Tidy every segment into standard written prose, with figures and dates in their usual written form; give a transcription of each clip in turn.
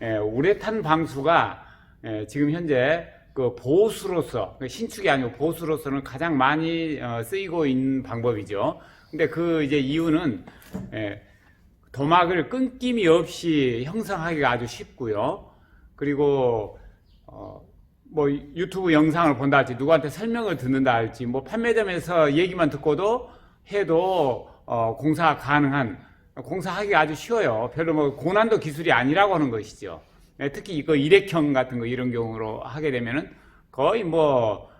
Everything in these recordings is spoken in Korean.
우레탄 방수가 지금 현재 그 보수로서, 신축이 아니고 보수로서는 가장 많이 쓰이고 있는 방법이죠. 근데 그 이제 이유는 도막을 끊김이 없이 형성하기가 아주 쉽고요. 그리고 뭐 유튜브 영상을 본다 할지, 누구한테 설명을 듣는다 할지, 뭐 판매점에서 얘기만 듣고도 해도 공사가 가능한, 공사하기가 아주 쉬워요. 별로 뭐 고난도 기술이 아니라고 하는 것이죠. 특히 이거 일회형 같은 거 이런 경우로 하게 되면은 거의 뭐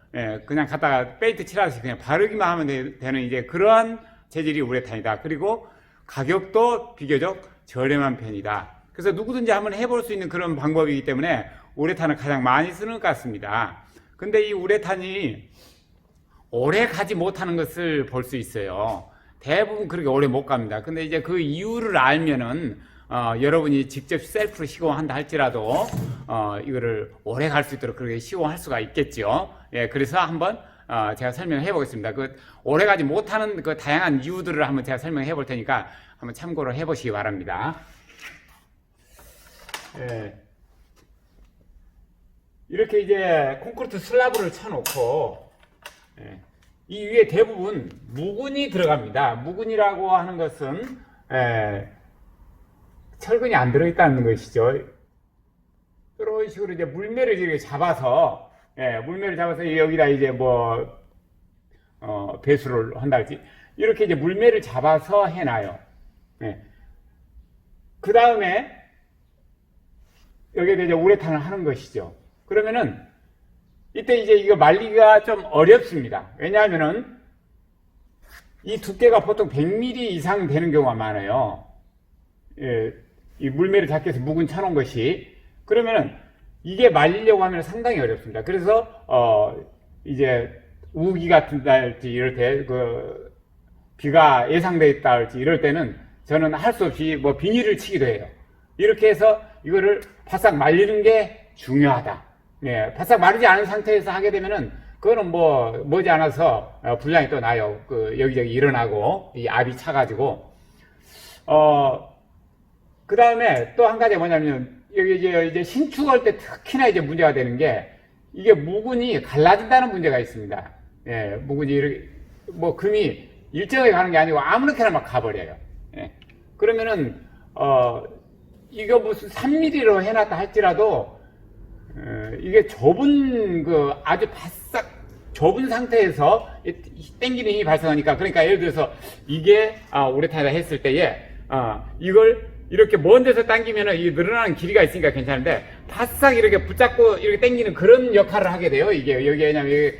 그냥 갖다가 페인트 칠하듯이 그냥 바르기만 하면 되는 이제 그러한 재질이 우레탄이다. 그리고 가격도 비교적 저렴한 편이다. 그래서 누구든지 한번 해볼 수 있는 그런 방법이기 때문에 우레탄을 가장 많이 쓰는 것 같습니다. 근데 이 우레탄이 오래 가지 못하는 것을 볼 수 있어요. 대부분 그렇게 오래 못 갑니다. 근데 이제 그 이유를 알면은 여러분이 직접 셀프로 시공한다 할지라도 이거를 오래 갈 수 있도록 그렇게 시공할 수가 있겠죠. 예, 그래서 한번 제가 설명해 보겠습니다. 그 오래 가지 못하는 그 다양한 이유들을 한번 제가 설명해 볼 테니까 한번 참고를 해 보시기 바랍니다. 예. 이렇게 이제 콘크리트 슬라브를 쳐놓고 이 위에 대부분 무근이 들어갑니다. 무근이라고 하는 것은 철근이 안 들어있다는 것이죠. 이런 식으로 이제 물매를 이렇게 잡아서 물매를 잡아서 여기다 이제 뭐 배수를 한다 할지 이렇게 이제 물매를 잡아서 해놔요. 그 다음에 여기에 이제 우레탄을 하는 것이죠. 그러면은 이때 이제 이거 말리기가 좀 어렵습니다. 왜냐하면은 이 두께가 보통 100mm 이상 되는 경우가 많아요. 이 물매를 잡기 위해서 묵은 쳐놓은 것이. 그러면은 이게 말리려고 하면 상당히 어렵습니다. 그래서 이제 우기 같은 날지 이럴 때 그 비가 예상돼 있다 할지 이럴 때는 저는 할 수 없이 뭐 비닐을 치기도 해요. 이렇게 해서 이거를 바싹 말리는 게 중요하다. 바싹 마르지 않은 상태에서 하게 되면은 그거는 뭐 머지않아서 분량이 또 나요. 그 여기저기 일어나고 이 압이 차가지고 그 다음에 또 한 가지 뭐냐면 여기 이제 신축할 때 특히나 이제 문제가 되는 게 이게 무근이 갈라진다는 문제가 있습니다. 무근이 이렇게 뭐 금이 일정하게 가는 게 아니고 아무렇게나 막 가버려요. 그러면은 이거 무슨 3mm로 해놨다 할지라도 이게 좁은 그 아주 바싹 좁은 상태에서 당기는 힘이 발생하니까, 그러니까 예를 들어서 이게 우레탄이다 했을 때에 이걸 이렇게 먼 데서 당기면은 이 늘어나는 길이가 있으니까 괜찮은데 바싹 이렇게 붙잡고 이렇게 당기는 그런 역할을 하게 돼요. 이게 여기 왜냐면 여기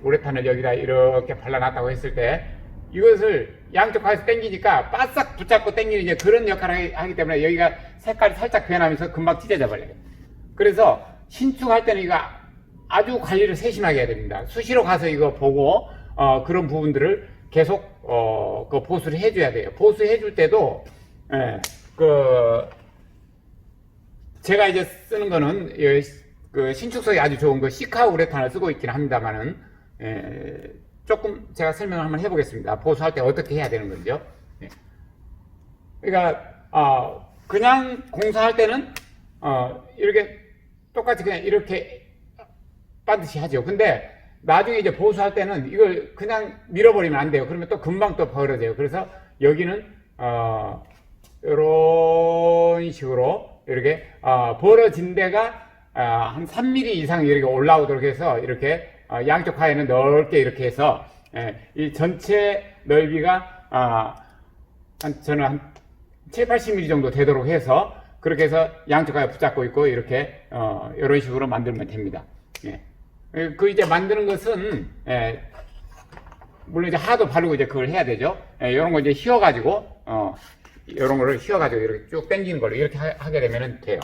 우레탄을 여기다 이렇게 발라놨다고 했을 때 이것을 양쪽 가에서 당기니까 바싹 붙잡고 당기는 이제 그런 역할을 하기 때문에 여기가 색깔이 살짝 변하면서 금방 찢어져 버려요. 그래서 신축할 때는 이거 아주 관리를 세심하게 해야 됩니다. 수시로 가서 이거 보고 그런 부분들을 계속 그 보수를 해줘야 돼요. 보수해 줄 때도 제가 이제 쓰는 거는 그 신축성이 아주 좋은 거 시카 우레탄을 쓰고 있긴 합니다만은 조금 제가 설명을 한번 해보겠습니다. 보수할 때 어떻게 해야 되는 건지요. 그러니까 그냥 공사할 때는 이렇게 똑같이 그냥 이렇게 반드시 하죠. 근데 나중에 이제 보수할 때는 이걸 그냥 밀어버리면 안 돼요. 그러면 또 금방 또 벌어져요. 그래서 여기는 이런 식으로 이렇게 벌어진 데가 한 3mm 이상 이렇게 올라오도록 해서 이렇게 양쪽 하에는 넓게 이렇게 해서 이 전체 넓이가 저는 한 7, 80mm 정도 되도록 해서 그렇게 해서 양쪽 하에 붙잡고 있고 이렇게 이런 식으로 만들면 됩니다. 그 이제 만드는 것은 물론 이제 하도 바르고 이제 그걸 해야 되죠. 이런 거 이제 휘어가지고 이런 거를 휘어가지고 이렇게 쭉 당기는 걸로 이렇게 하게 되면 돼요.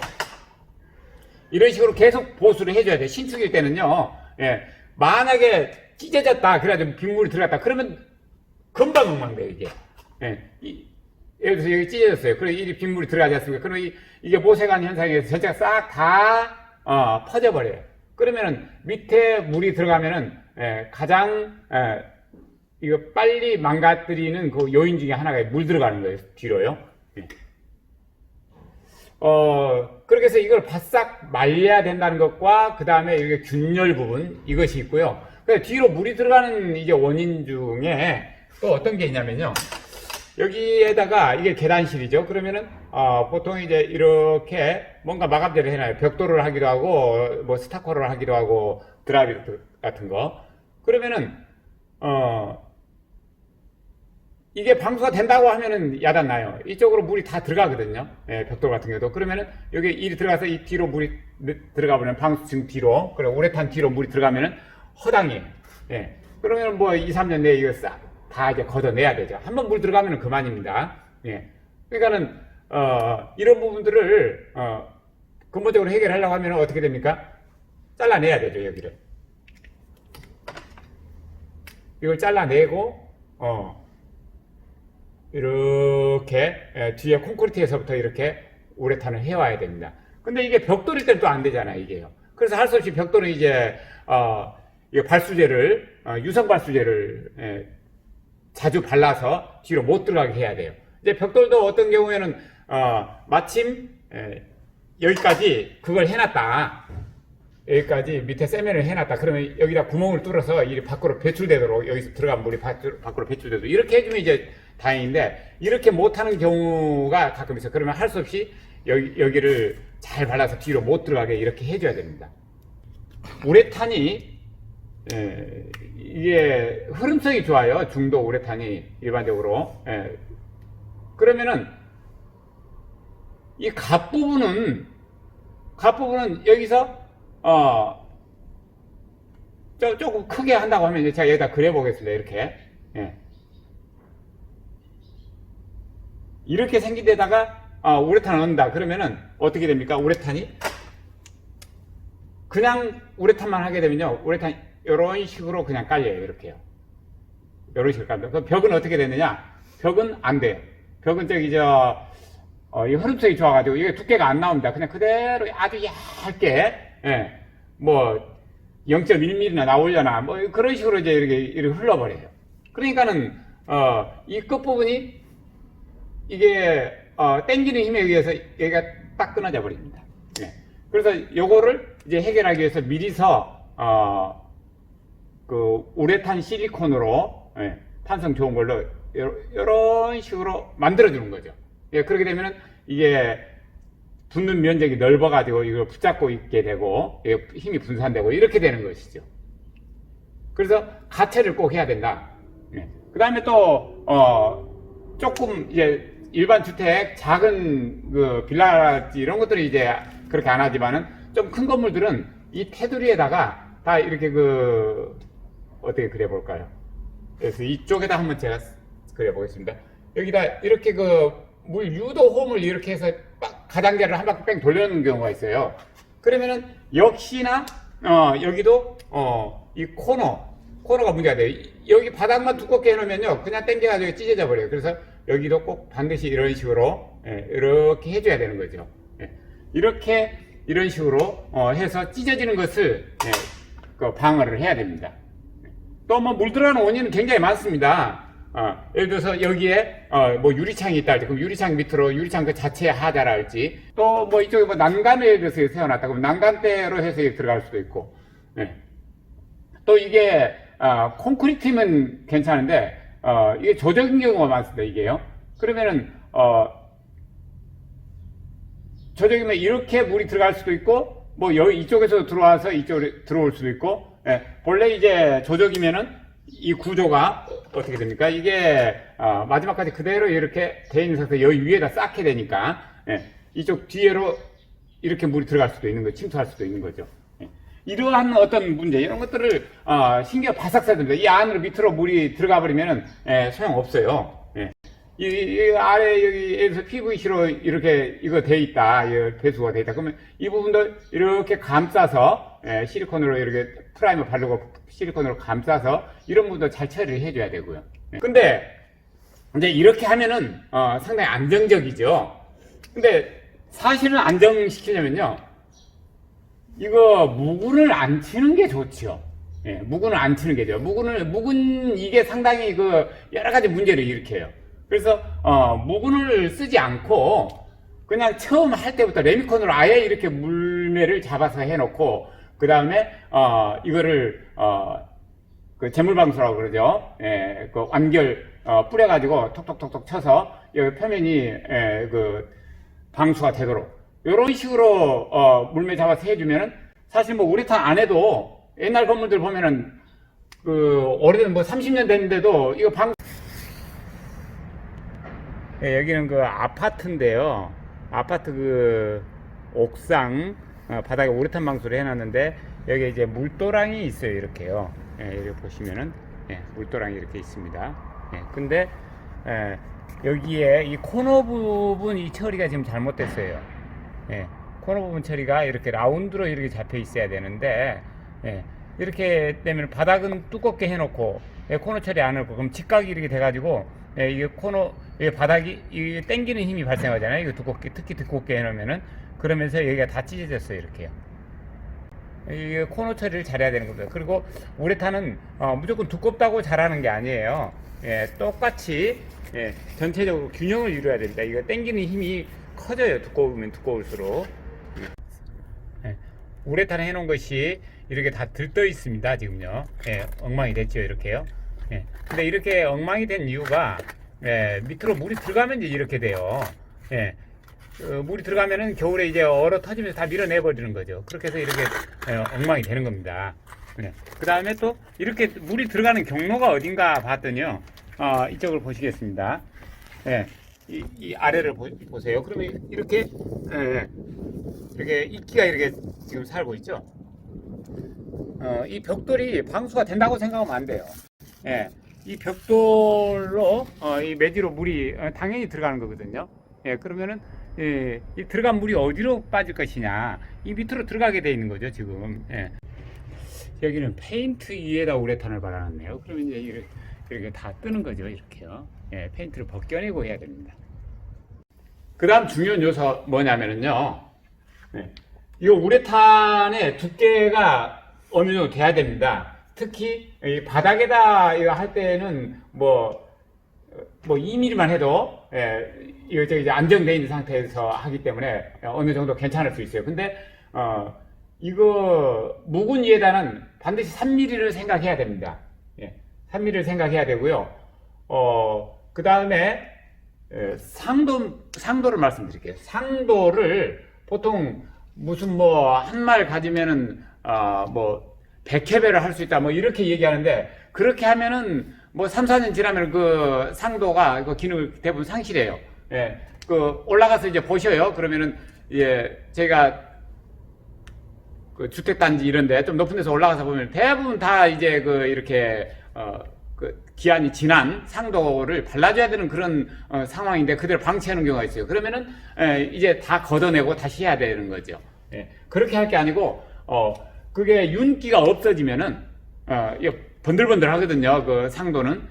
이런 식으로 계속 보수를 해줘야 돼요. 신축일 때는요. 만약에 찢어졌다, 그래가지고 빗물이 들어갔다, 그러면 금방 엉망돼요, 이게. 예를 들어서 여기 찢어졌어요. 그래, 이 빗물이 들어가지 않습니까? 그러면 이게 모세관 현상에서 전체가 싹 다, 퍼져버려요. 그러면은 밑에 물이 들어가면은, 가장, 이거 빨리 망가뜨리는 그 요인 중에 하나가 물 들어가는 거예요, 뒤로요. 그렇게 해서 이걸 바싹 말려야 된다는 것과, 그 다음에 이게 균열 부분, 이것이 있고요. 그 뒤로 물이 들어가는 이제 원인 중에 또 어떤 게 있냐면요. 여기에다가 이게 계단실이죠. 그러면은, 보통 이제 이렇게 뭔가 마감재를 해놔요. 벽돌을 하기도 하고, 뭐 스타커를 하기도 하고, 드라이브 같은 거. 그러면은, 이게 방수가 된다고 하면은 야단나요. 이쪽으로 물이 다 들어가거든요. 예, 벽돌 같은 경우도. 그러면은 여기 일이 들어가서 이 뒤로 물이 들어가 버리면 방수층 뒤로, 그리고 우레탄 뒤로 물이 들어가면은 허당이에요. 예. 그러면 뭐 2, 3년 내에 이거 다 이제 걷어내야 되죠. 한번 물 들어가면은 그만입니다. 예. 그러니까는, 이런 부분들을, 근본적으로 해결하려고 하면 어떻게 됩니까? 잘라내야 되죠, 여기를. 이걸 잘라내고, 이렇게 뒤에 콘크리트에서부터 이렇게 우레탄을 해와야 됩니다. 근데 이게 벽돌일 때는 또 안 되잖아요, 이게요. 그래서 할 수 없이 벽돌은 이제 이 발수제를 유성 발수제를 자주 발라서 뒤로 못 들어가게 해야 돼요. 이제 벽돌도 어떤 경우에는 마침 여기까지 그걸 해놨다. 여기까지 밑에 세면을 해놨다. 그러면 여기다 구멍을 뚫어서 이 밖으로 배출되도록, 여기서 들어간 물이 밖으로 배출되도록 이렇게 해주면 이제 다행인데, 이렇게 못하는 경우가 가끔 있어요. 그러면 할 수 없이 여기를 잘 발라서 뒤로 못 들어가게 이렇게 해줘야 됩니다. 우레탄이 이게 흐름성이 좋아요. 중도 우레탄이 일반적으로. 그러면은 이 갓부분은 여기서 조금 크게 한다고 하면 이제 제가 여기다 그려보겠습니다. 이렇게. 이렇게 생긴 데다가 우레탄을 넣는다. 그러면은 어떻게 됩니까? 우레탄이 그냥 우레탄만 하게 되면요, 우레탄 이런 식으로 그냥 깔려요. 이렇게요. 이런 식으로 깔려. 그 벽은 어떻게 되느냐? 벽은 안 돼요. 벽은 저기 이 흐름성이 좋아가지고 이게 두께가 안 나옵니다. 그냥 그대로 아주 얇게, 뭐 0.1mm나 나오려나 뭐 그런 식으로 이제 이렇게 흘러버려요. 그러니까는 이 끝부분이 이게 당기는 힘에 의해서 여기가 딱 끊어져 버립니다. 그래서 요거를 이제 해결하기 위해서 미리서 그 우레탄 실리콘으로 탄성 좋은 걸로 이런 식으로 만들어 주는 거죠. 그렇게 되면은 이게 붙는 면적이 넓어 가지고 이걸 붙잡고 있게 되고 힘이 분산되고 이렇게 되는 것이죠. 그래서 가체를 꼭 해야 된다. 그 다음에 또 조금 이제 일반 주택 작은 그 빌라라든지 이런 것들은 이제 그렇게 안 하지만은 좀 큰 건물들은 이 테두리에다가 다 이렇게 어떻게 그려볼까요? 그래서 이쪽에다 한번 제가 그려보겠습니다. 여기다 이렇게 물 유도 홈을 이렇게 해서 가장자를 한 바퀴 뺑 돌려놓는 경우가 있어요. 그러면은 역시나 여기도 이 코너가 문제가 돼요. 여기 바닥만 두껍게 해놓으면요 그냥 당겨가지고 찢어져 버려요. 그래서 여기도 꼭 반드시 이런 식으로 이렇게 해줘야 되는 거죠. 이렇게 이런 식으로 해서 찢어지는 것을 방어를 해야 됩니다. 또 뭐 물 들어가는 원인은 굉장히 많습니다. 예를 들어서 여기에 뭐 유리창이 있다 할지, 그럼 유리창 밑으로 유리창 그 자체에 하자라 할지, 또 뭐 이쪽에 뭐 난간을 예를 들어서 세워놨다 그러면 난간대로 해서 들어갈 수도 있고, 또 이게 콘크리트면 괜찮은데 이게 조적인 경우가 많습니다. 이게요. 그러면은 조적이면 이렇게 물이 들어갈 수도 있고, 뭐 여기 이쪽에서 들어와서 이쪽으로 들어올 수도 있고, 본래 이제 조적이면은 이 구조가 어떻게 됩니까? 이게 마지막까지 그대로 이렇게 돼 있는 상태에서 여기 위에다 쌓게 되니까 이쪽 뒤로 이렇게 물이 들어갈 수도 있는 거죠. 침투할 수도 있는 거죠. 이러한 어떤 문제, 이런 것들을 신경 바싹 써야 됩니다. 이 안으로 밑으로 물이 들어가 버리면은 소용없어요. 이 아래 여기에서 PVC로 이렇게 이거 돼 있다, 배수가 돼 있다. 그러면 이 부분도 이렇게 감싸서 실리콘으로 이렇게 프라이머 바르고 실리콘으로 감싸서 이런 부분도 잘 처리를 해줘야 되고요. 근데 이제 이렇게 하면은 상당히 안정적이죠. 근데 사실은 안정시키려면요, 이거 무근을 안 치는 게 좋죠. 무근을 안 치는 게 좋죠. 무근 이게 상당히 여러 가지 문제를 일으켜요. 그래서 무근을 쓰지 않고 그냥 처음 할 때부터 레미콘으로 아예 이렇게 물매를 잡아서 해놓고, 그 다음에, 이거를, 그 재물방수라고 그러죠. 예, 그 완결, 뿌려가지고 톡톡톡톡 쳐서, 여기 표면이, 그, 방수가 되도록. 요런 식으로, 물매 잡아서 해주면은, 사실 뭐 우레탄 안 해도, 옛날 건물들 보면은, 그, 오래된 뭐 30년 됐는데도, 이거 예, 여기는 그 아파트인데요. 아파트 그 옥상 바닥에 우레탄 방수를 해놨는데 여기 이제 물도랑이 있어요. 이렇게요. 예, 이렇게 보시면은 물도랑이 이렇게 있습니다. 근데 여기에 이 코너 부분 이 처리가 지금 잘못됐어요. 코너 부분 처리가 이렇게 라운드로 이렇게 잡혀 있어야 되는데 이렇게 되면 바닥은 두껍게 해놓고 코너 처리 안 하고 그럼 직각이 이렇게 돼가지고 이게 코너 바닥이 이게 당기는 힘이 발생하잖아요. 이거 두껍게 특히 두껍게 해놓으면은 그러면서 여기가 다 찢어졌어요. 이렇게요. 이 코너 처리를 잘해야 되는 겁니다. 그리고 우레탄은 무조건 두껍다고 잘하는 게 아니에요. 똑같이 전체적으로 균형을 이루어야 됩니다. 이거 당기는 힘이 커져요. 두꺼우면 두꺼울수록. 우레탄 해놓은 것이 이렇게 다 들떠 있습니다. 지금요. 엉망이 됐죠. 이렇게요. 근데 이렇게 엉망이 된 이유가 밑으로 물이 들어가면 이제 이렇게 돼요. 물이 들어가면은 겨울에 이제 얼어 터지면서 다 밀어내 버리는 거죠. 그렇게 해서 이렇게 엉망이 되는 겁니다. 그 다음에 또 이렇게 물이 들어가는 경로가 어딘가 봤더니요. 이쪽을 보시겠습니다. 이 아래를 보세요. 그러면 이렇게 이렇게 이끼가 이렇게 지금 살고 있죠. 이 벽돌이 방수가 된다고 생각하면 안 돼요. 이 벽돌로 이 매지로 물이 당연히 들어가는 거거든요. 그러면은 이 들어간 물이 어디로 빠질 것이냐, 이 밑으로 들어가게 돼 있는 거죠 지금. 여기는 페인트 위에다 우레탄을 발라놨네요. 그러면 이제 이렇게 다 뜨는 거죠. 이렇게요. 페인트를 벗겨내고 해야 됩니다. 그 다음 중요한 요소 뭐냐면은요, 이 우레탄의 두께가 어느 정도 돼야 됩니다. 특히 이 바닥에다 이거 할 때는 뭐 2mm만 해도 이거 이제 안정되어 있는 상태에서 하기 때문에 어느 정도 괜찮을 수 있어요. 근데 이거 묵은 위에다는 반드시 3mm를 생각해야 됩니다. 3mm를 생각해야 되고요. 그 다음에 상도를 말씀드릴게요. 상도를 보통 무슨 뭐 한 말 가지면은 뭐 100회배를 할 수 있다 뭐 이렇게 얘기하는데, 그렇게 하면은 뭐 3, 4년 지나면 그 상도가 그 기능을 대부분 상실해요. 그 올라가서 이제 보셔요. 그러면은 제가 그 주택단지 이런데 좀 높은 데서 올라가서 보면 대부분 다 이제 그 이렇게 그 기한이 지난 상도를 발라줘야 되는 그런 상황인데 그대로 방치하는 경우가 있어요. 그러면은 이제 다 걷어내고 다시 해야 되는 거죠. 그렇게 할 게 아니고 그게 윤기가 없어지면은 번들번들 하거든요. 그 상도는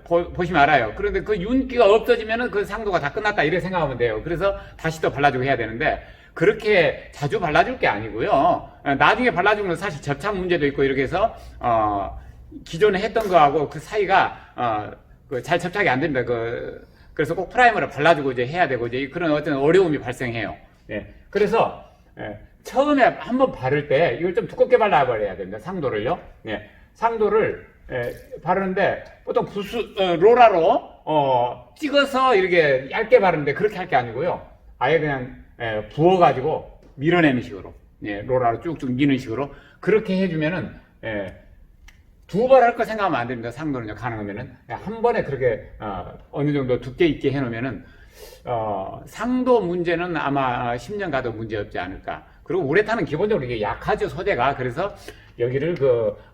보시면 알아요. 그런데 그 윤기가 없어지면은 그 상도가 다 끝났다 이렇게 생각하면 돼요. 그래서 다시 또 발라주고 해야 되는데, 그렇게 자주 발라줄 게 아니고요. 나중에 발라주는 건 사실 접착 문제도 있고 이렇게 해서 기존에 했던 거하고 그 사이가 잘 접착이 안 됩니다. 그래서 꼭 프라이머를 발라주고 이제 해야 되고 이제 그런 어떤 어려움이 발생해요. 그래서 처음에 한번 바를 때 이걸 좀 두껍게 발라버려야 됩니다. 상도를요. 상도를 바르는데 보통 로라로 찍어서 이렇게 얇게 바르는데 그렇게 할 게 아니고요. 아예 그냥 부어가지고 밀어내는 식으로, 로라로 쭉쭉 미는 식으로 그렇게 해주면은 두 번 할 거 생각하면 안 됩니다. 상도는요. 가능하면은 한 번에 그렇게 어느 정도 두께 있게 해놓으면은 상도 문제는 아마 10년 가도 문제 없지 않을까. 그리고 우레탄은 기본적으로 이게 약하죠, 소재가. 그래서 여기를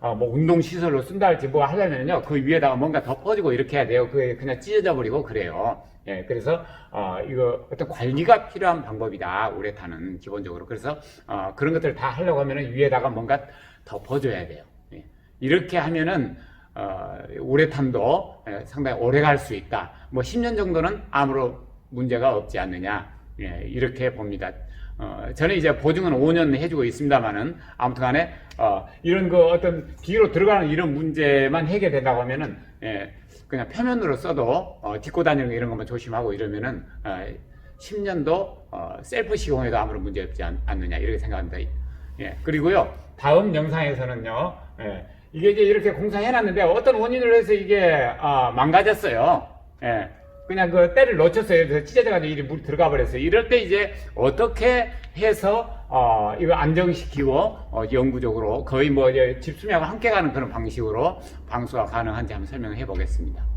뭐 운동시설로 쓴다 할지 뭐 하려면요, 그 위에다가 뭔가 덮어주고 이렇게 해야 돼요. 그게 그냥 찢어져 버리고 그래요. 그래서, 이거 어떤 관리가 필요한 방법이다, 우레탄은 기본적으로. 그래서, 그런 것들을 다 하려고 하면은 위에다가 뭔가 덮어줘야 돼요. 이렇게 하면은, 우레탄도 상당히 오래 갈 수 있다. 뭐 10년 정도는 아무런 문제가 없지 않느냐. 이렇게 봅니다. 저는 이제 보증은 5년 해주고 있습니다만은, 아무튼 간에, 이런 어떤 뒤로 들어가는 이런 문제만 해결된다고 하면은, 그냥 표면으로 써도, 딛고 다니는 거 이런 것만 조심하고 이러면은, 10년도 셀프 시공에도 아무런 문제 없지 않느냐 이렇게 생각합니다. 예, 그리고요 다음 영상에서는요 이게 이제 이렇게 공사해놨는데 어떤 원인으로 해서 이게 망가졌어요. 예, 그냥 그 때를 놓쳤어요. 그래서 찢어져가지고 이 물이 들어가 버렸어요. 이럴 때 이제 어떻게 해서 이거 안정시키고 영구적으로 거의 뭐 이제 집수명하고 함께 가는 그런 방식으로 방수가 가능한지 한번 설명을 해보겠습니다.